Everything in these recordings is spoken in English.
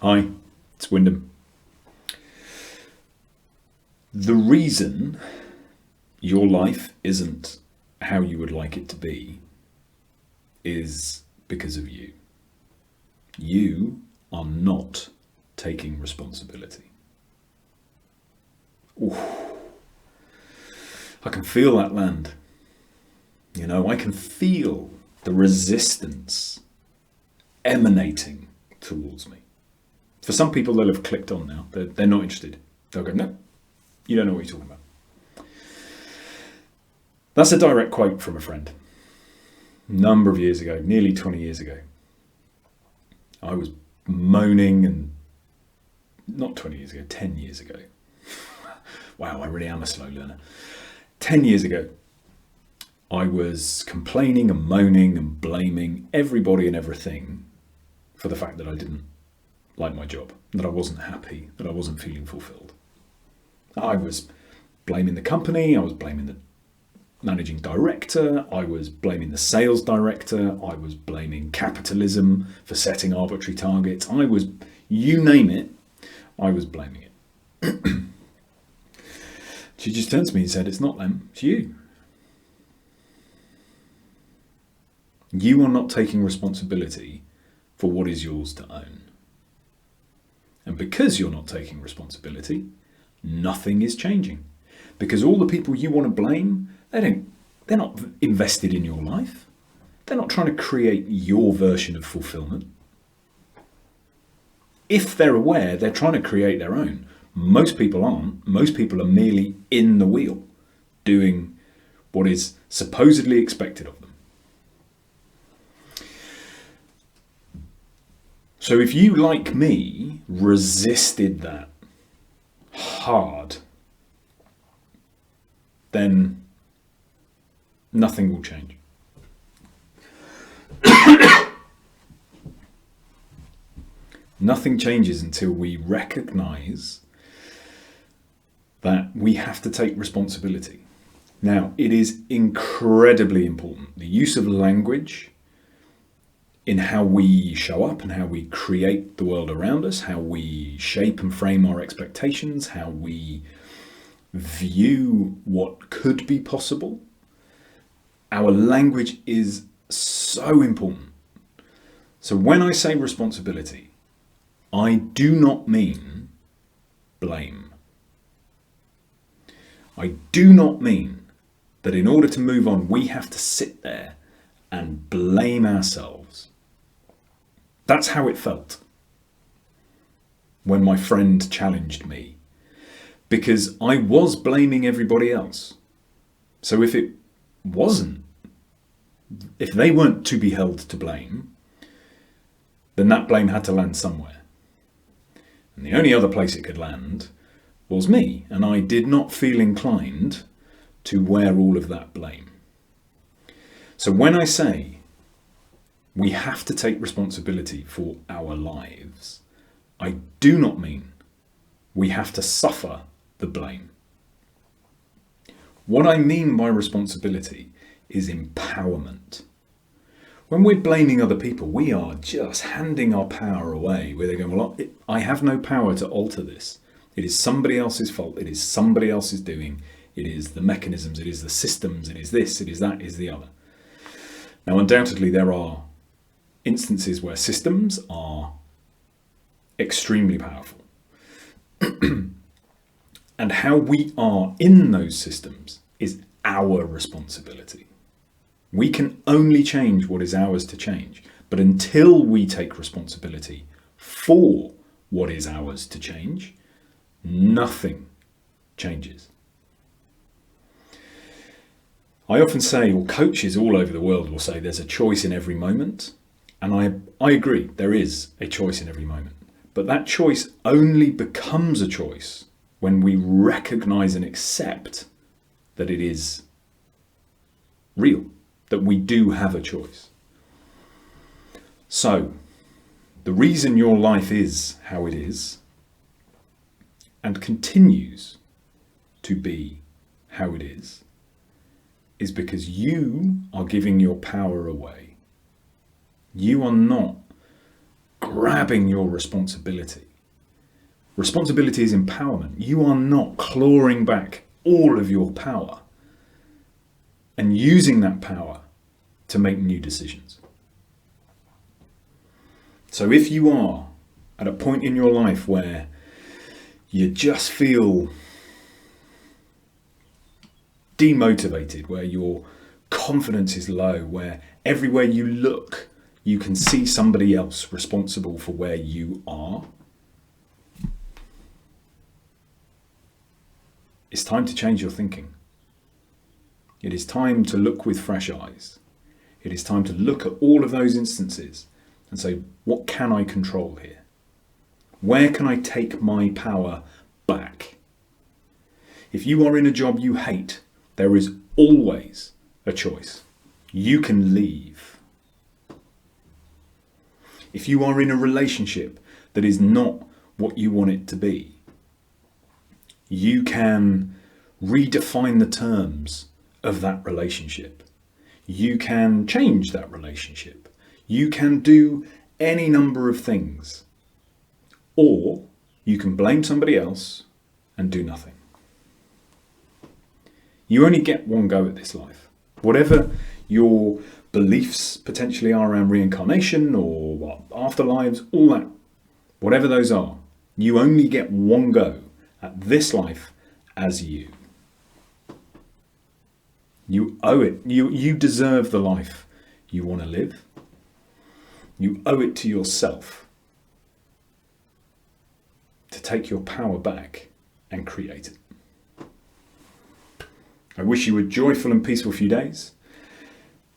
Hi, it's Wyndham. The reason your life isn't how you would like it to be is because of you. You are not taking responsibility. Ooh. I can feel that land. I can feel the resistance emanating towards me. For some people, they'll have clicked on now. They're not interested. They'll go, no, you don't know what you're talking about. That's a direct quote from a friend. A number of years ago, nearly 20 years ago. I was moaning, and not 20 years ago, 10 years ago. Wow, I really am a slow learner. 10 years ago, I was complaining and moaning and blaming everybody and everything for the fact that I didn't like my job, that I wasn't happy, that I wasn't feeling fulfilled. I was blaming the company, I was blaming the managing director, I was blaming the sales director, I was blaming capitalism for setting arbitrary targets. You name it, I was blaming it. She just turned to me and said, it's not them, it's you. You are not taking responsibility for what is yours to own. And because you're not taking responsibility, nothing is changing. Because all the people you want to blame, they're not invested in your life. They're not trying to create your version of fulfillment. If they're aware, they're trying to create their own. Most people aren't. Most people are merely in the wheel, doing what is supposedly expected of them. So if you, like me, resisted that hard, then nothing will change. Nothing changes until we recognize that we have to take responsibility. Now, it is incredibly important. The use of language in how we show up and how we create the world around us, how we shape and frame our expectations, how we view what could be possible. Our language is so important. So when I say responsibility, I do not mean blame. I do not mean that in order to move on, we have to sit there and blame ourselves. That's how it felt when my friend challenged me, because I was blaming everybody else. So if they weren't to be held to blame, then that blame had to land somewhere. And the only other place it could land was me, and I did not feel inclined to wear all of that blame. So when I say we have to take responsibility for our lives, I do not mean we have to suffer the blame. What I mean by responsibility is empowerment. When we're blaming other people, we are just handing our power away, where they're going, well, I have no power to alter this. It is somebody else's fault. It is somebody else's doing. It is the mechanisms. It is the systems. It is this. It is that. It is the other. Now, undoubtedly, there are instances where systems are extremely powerful. And how we are in those systems is our responsibility. We can only change what is ours to change. But until we take responsibility for what is ours to change, nothing changes. I often say, or coaches all over the world will say, there's a choice in every moment. And I agree, there is a choice in every moment. But that choice only becomes a choice when we recognize and accept that it is real, that we do have a choice. So, the reason your life is how it is and continues to be how it is because you are giving your power away. You are not grabbing your responsibility. Responsibility is empowerment. You are not clawing back all of your power and using that power to make new decisions. So if you are at a point in your life where you just feel demotivated, where your confidence is low, where everywhere you look, you can see somebody else responsible for where you are, it's time to change your thinking. It is time to look with fresh eyes. It is time to look at all of those instances and say, what can I control here? Where can I take my power back? If you are in a job you hate, there is always a choice. You can leave. If you are in a relationship that is not what you want it to be, you can redefine the terms of that relationship. You can change that relationship. You can do any number of things. Or you can blame somebody else and do nothing. You only get one go at this life. Whatever your beliefs potentially are around reincarnation or afterlives, all that, whatever those are, you only get one go at this life as you. You owe it. You deserve the life you want to live. You owe it to yourself to take your power back and create it. I wish you a joyful and peaceful few days,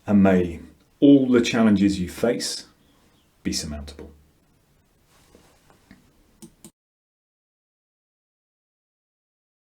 and may all the challenges you face be surmountable.